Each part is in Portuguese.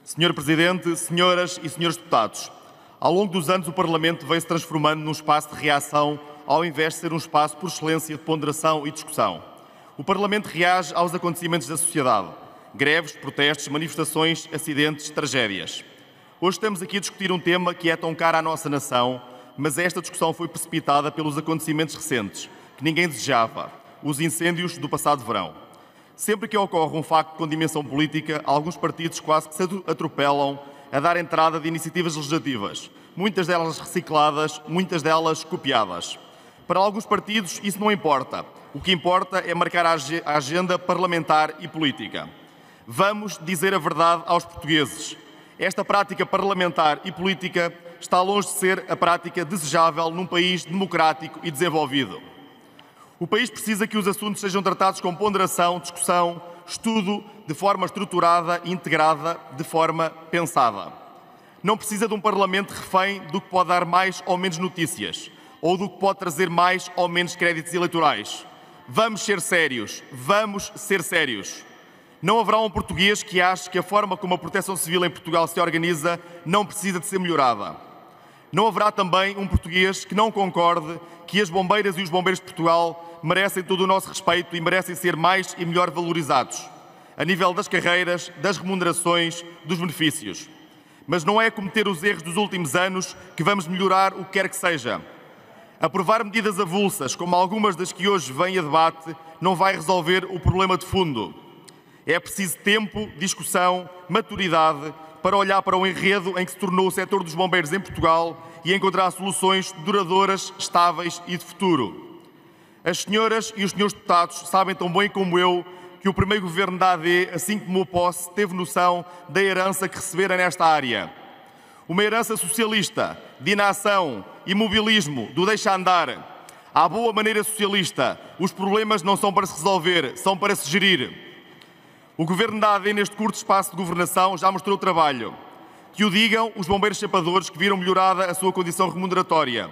Senhor Presidente, senhoras e senhores deputados, ao longo dos anos o Parlamento veio-se transformando num espaço de reação ao invés de ser um espaço por excelência de ponderação e discussão. O Parlamento reage aos acontecimentos da sociedade, greves, protestos, manifestações, acidentes, tragédias. Hoje estamos aqui a discutir um tema que é tão caro à nossa nação, mas esta discussão foi precipitada pelos acontecimentos recentes, que ninguém desejava, os incêndios do passado verão. Sempre que ocorre um facto com dimensão política, alguns partidos quase que se atropelam a dar entrada de iniciativas legislativas, muitas delas recicladas, muitas delas copiadas. Para alguns partidos isso não importa. O que importa é marcar a agenda parlamentar e política. Vamos dizer a verdade aos portugueses. Esta prática parlamentar e política está longe de ser a prática desejável num país democrático e desenvolvido. O país precisa que os assuntos sejam tratados com ponderação, discussão, estudo, de forma estruturada e integrada, de forma pensada. Não precisa de um Parlamento refém do que pode dar mais ou menos notícias, ou do que pode trazer mais ou menos créditos eleitorais. Vamos ser sérios, vamos ser sérios. Não haverá um português que ache que a forma como a Proteção Civil em Portugal se organiza não precisa de ser melhorada. Não haverá também um português que não concorde que as bombeiras e os bombeiros de Portugal merecem todo o nosso respeito e merecem ser mais e melhor valorizados, a nível das carreiras, das remunerações, dos benefícios. Mas não é cometer os erros dos últimos anos que vamos melhorar o que quer que seja. Aprovar medidas avulsas, como algumas das que hoje vêm a debate, não vai resolver o problema de fundo. É preciso tempo, discussão, maturidade para olhar para o enredo em que se tornou o setor dos bombeiros em Portugal e encontrar soluções duradouras, estáveis e de futuro. As senhoras e os senhores deputados sabem tão bem como eu que o primeiro governo da AD, assim que tomou posse, teve noção da herança que recebera nesta área. Uma herança socialista, de inação, imobilismo, do deixa andar. À boa maneira socialista, os problemas não são para se resolver, são para se gerir. O governo da AD, neste curto espaço de governação, já mostrou trabalho. Que o digam os bombeiros chapadores que viram melhorada a sua condição remuneratória.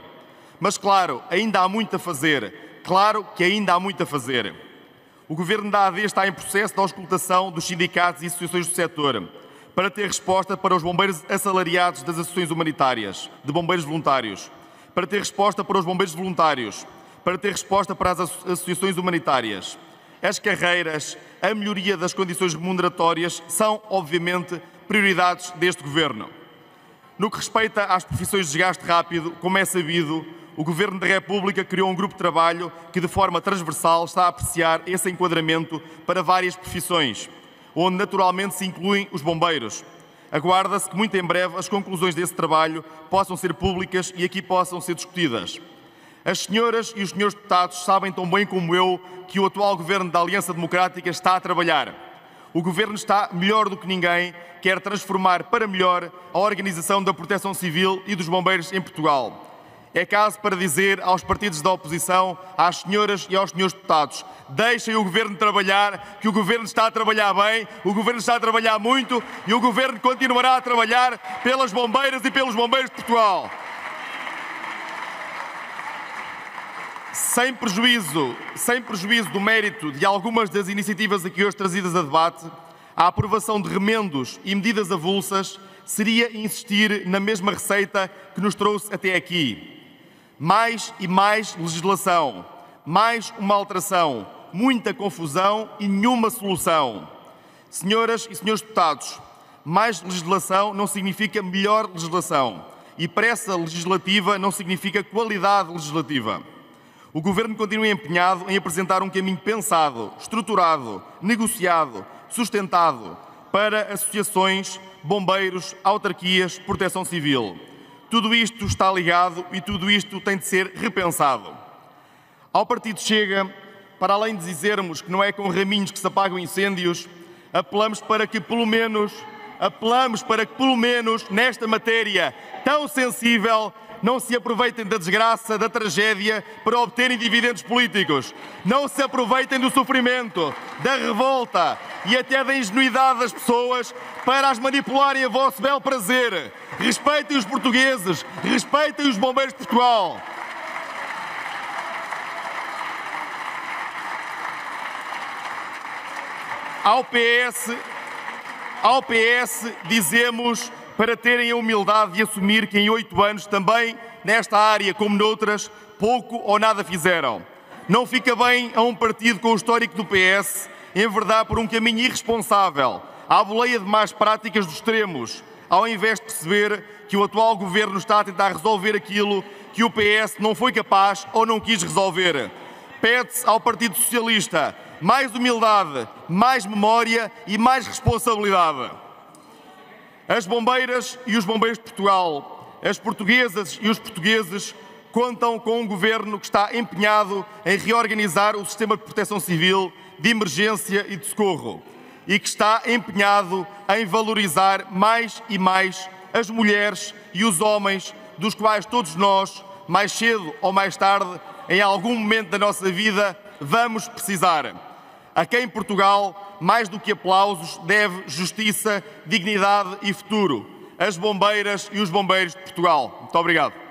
Mas, claro, ainda há muito a fazer. Claro que ainda há muito a fazer. O governo da AD está em processo de auscultação dos sindicatos e associações do setor para ter resposta para os bombeiros assalariados das associações humanitárias, de bombeiros voluntários, para ter resposta para os bombeiros voluntários, para ter resposta para as associações humanitárias. As carreiras, a melhoria das condições remuneratórias são, obviamente, prioridades deste governo. No que respeita às profissões de desgaste rápido, como é sabido, o Governo da República criou um grupo de trabalho que, de forma transversal, está a apreciar esse enquadramento para várias profissões, onde naturalmente se incluem os bombeiros. Aguarda-se que muito em breve as conclusões desse trabalho possam ser públicas e aqui possam ser discutidas. As senhoras e os senhores deputados sabem tão bem como eu que o atual Governo da Aliança Democrática está a trabalhar. O Governo está, melhor do que ninguém, quer transformar para melhor a organização da Proteção Civil e dos bombeiros em Portugal. É caso para dizer aos partidos da oposição, às senhoras e aos senhores deputados, deixem o Governo trabalhar, que o Governo está a trabalhar bem, o Governo está a trabalhar muito e o Governo continuará a trabalhar pelas bombeiras e pelos bombeiros de Portugal. Sem prejuízo do mérito de algumas das iniciativas aqui hoje trazidas a debate, a aprovação de remendos e medidas avulsas seria insistir na mesma receita que nos trouxe até aqui. Mais e mais legislação, mais uma alteração, muita confusão e nenhuma solução. Senhoras e senhores deputados, mais legislação não significa melhor legislação e pressa legislativa não significa qualidade legislativa. O Governo continua empenhado em apresentar um caminho pensado, estruturado, negociado, sustentado para associações, bombeiros, autarquias, proteção civil. Tudo isto está ligado e tudo isto tem de ser repensado. Ao Partido Chega, para além de dizermos que não é com raminhos que se apagam incêndios, apelamos para que pelo menos nesta matéria tão sensível não se aproveitem da desgraça, da tragédia para obterem dividendos políticos. Não se aproveitem do sofrimento, da revolta e até da ingenuidade das pessoas para as manipularem a vosso bel prazer. Respeitem os portugueses, respeitem os bombeiros de Portugal. Ao Ao PS dizemos para terem a humildade de assumir que em 8 anos também, nesta área como noutras, pouco ou nada fizeram. Não fica bem a um partido com o histórico do PS enverdar por um caminho irresponsável, à boleia de más práticas dos extremos, ao invés de perceber que o atual governo está a tentar resolver aquilo que o PS não foi capaz ou não quis resolver. Pede-se ao Partido Socialista mais humildade, mais memória e mais responsabilidade. As bombeiras e os bombeiros de Portugal, as portuguesas e os portugueses contam com um governo que está empenhado em reorganizar o sistema de proteção civil, de emergência e de socorro e que está empenhado em valorizar mais e mais as mulheres e os homens dos quais todos nós, mais cedo ou mais tarde, em algum momento da nossa vida, vamos precisar. A quem Portugal, mais do que aplausos, deve justiça, dignidade e futuro. As bombeiras e os bombeiros de Portugal. Muito obrigado.